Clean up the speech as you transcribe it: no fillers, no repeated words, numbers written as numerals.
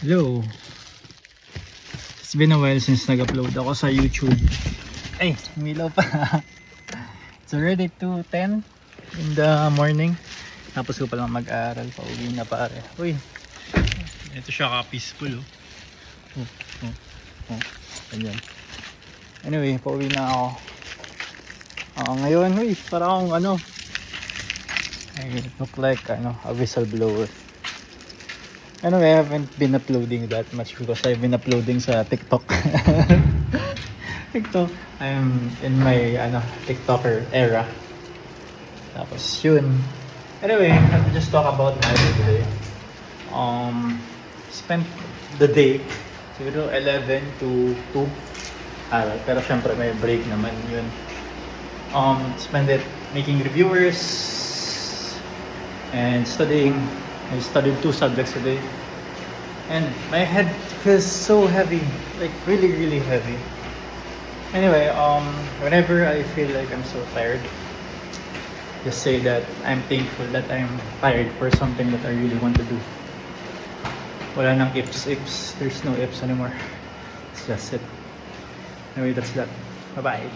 Hello. It's been a while since nag-upload ako sa YouTube. Ay, umilaw pa. It's already 2:10 in the morning. Tapos ko palang mag-aaral. Pauwi na pare. Uy, ito siya ka-peaceful oh. Ganyan. Anyway, pauwi na ako. Ngayon, uy, parang I look like a whistleblower. Anyway, I haven't been uploading that much because I've been uploading sa TikTok. TikTok. I'm in my TikToker era. Tapos yun. Anyway, I'll just talk about my day today. Spent the day siguro 11 to 2 aral. Pero syempre may break naman yun. Spend it making reviewers and studying. I studied 2 subjects today. And my head feels so heavy. Like really, really heavy. Anyway, whenever I feel like I'm so tired, just say that I'm thankful that I'm tired for something that I really want to do. Wala nang ifs. There's no ifs anymore. It's just it. Anyway, that's that. Bye-bye.